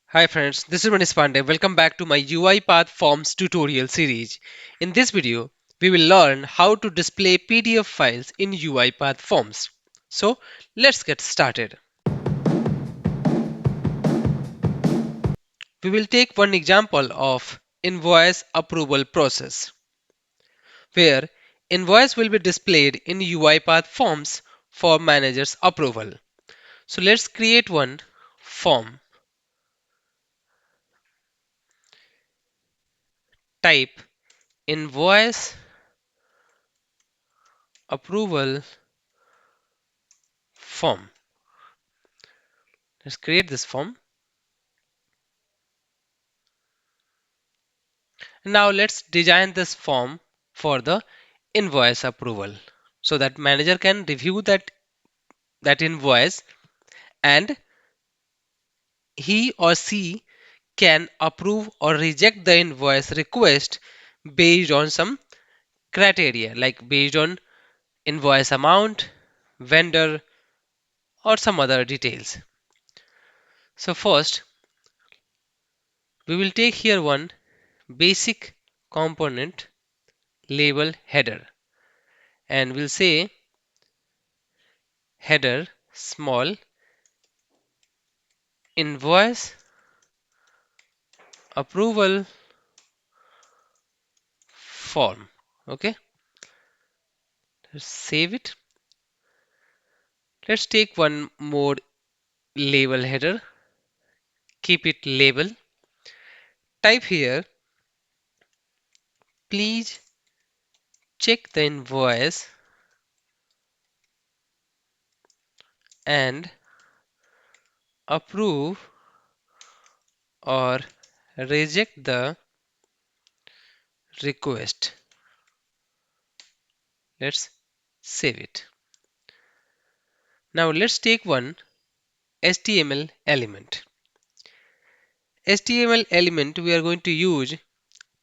Hi friends, this is Manish Pandey. Welcome back to my UiPath Forms tutorial series. In this video, we will learn how to display PDF files in UiPath Forms. So, let's get started. We will take one example of Invoice Approval Process, where invoice will be displayed in UiPath Forms for manager's approval. So, let's create one form. Type Invoice Approval Form. Let's create this form. Now let's design this form for the invoice approval so that manager can review that invoice and he or she can approve or reject the invoice request based on some criteria like based on invoice amount, vendor or some other details. So first we will take here one basic component label header and we'll say header small invoice approval form. Okay, let's save it. Let's take one more label header, keep it label. Type here, please check the invoice and approve or reject the request. Let's save it. Now let's take one HTML element. HTML element we are going to use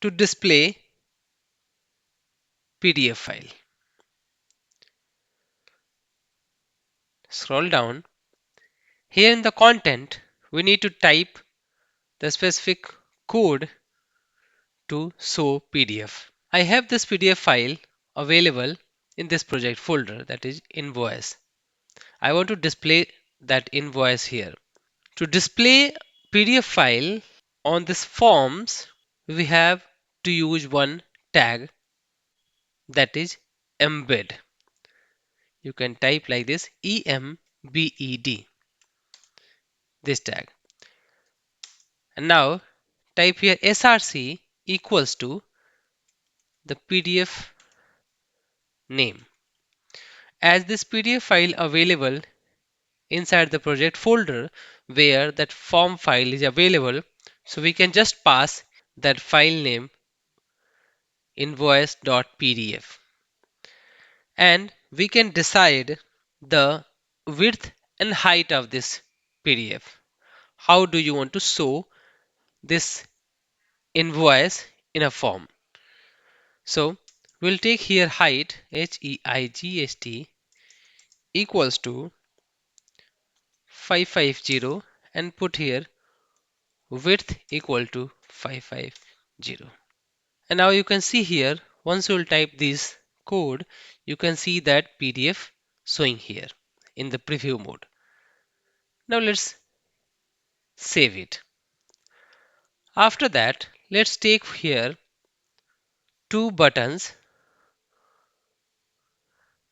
to display PDF file. Scroll down. Here in the content, we need to type the specific code to show PDF. I have this PDF file available in this project folder, that is invoice. I want to display that invoice here. To display PDF file on this forms, we have to use one tag, that is embed. You can type like this EMBED, this tag. And now type here src equals to the PDF name. As this PDF file available inside the project folder where that form file is available, so we can just pass that file name invoice.pdf and we can decide the width and height of this PDF. How do you want to show this invoice in a form? So we'll take here height HEIGST equals to 550 and put here width equal to 550. And now you can see here, once you will type this code, you can see that PDF showing here in the preview mode. Now let's save it. After that, let's take here two buttons.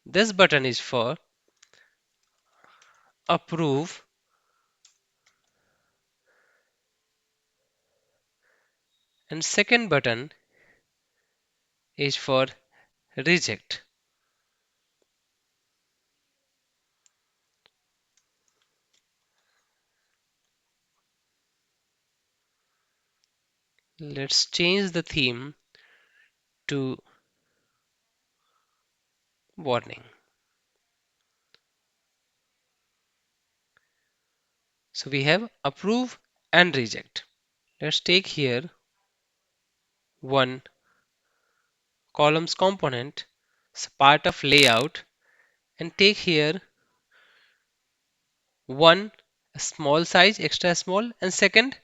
This button is for approve and second button is for reject. Let's change the theme to warning. So we have approve and reject. Let's take here one columns component as part of layout and take here one small size extra small and second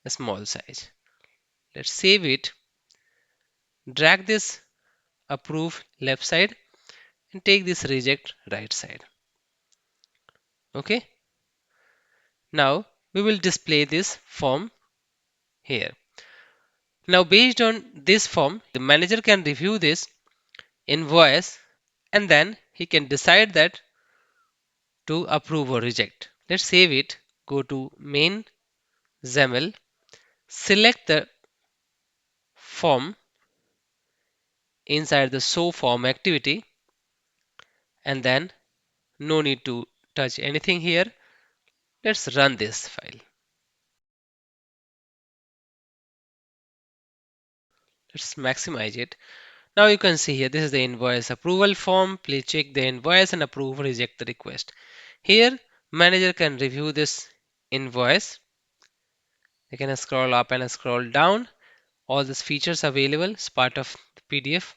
a small size. Let's save it. Drag this approve left side and take this reject right side. Okay. Now we will display this form here. Now based on this form, the manager can review this invoice and then he can decide that to approve or reject. Let's save it. Go to main XAML, select the form inside the show form activity, and then no need to touch anything here. Let's run this file. Let's maximize it. Now you can see here, this is the invoice approval form. Please check the invoice and approve or reject the request. Here, manager can review this invoice. They can scroll up and scroll down. All these features available as part of the PDF.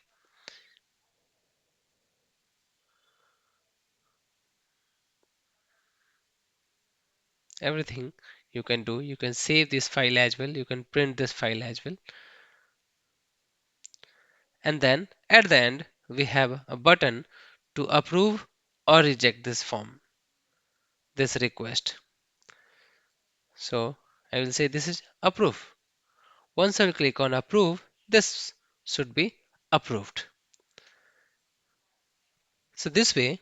Everything you can do. You can save this file as well. You can print this file as well. And then at the end, we have a button to approve or reject this form, this request. So I will say this is approve. Once I click on approve, this should be approved. So this way,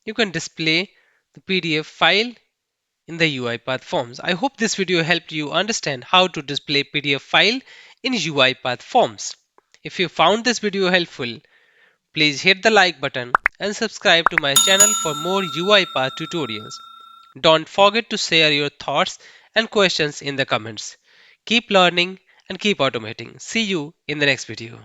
you can display the PDF file in the UiPath Forms. I hope this video helped you understand how to display PDF file in UiPath Forms. If you found this video helpful, please hit the like button and subscribe to my channel for more UiPath tutorials. Don't forget to share your thoughts and questions in the comments. Keep learning and keep automating. See you in the next video.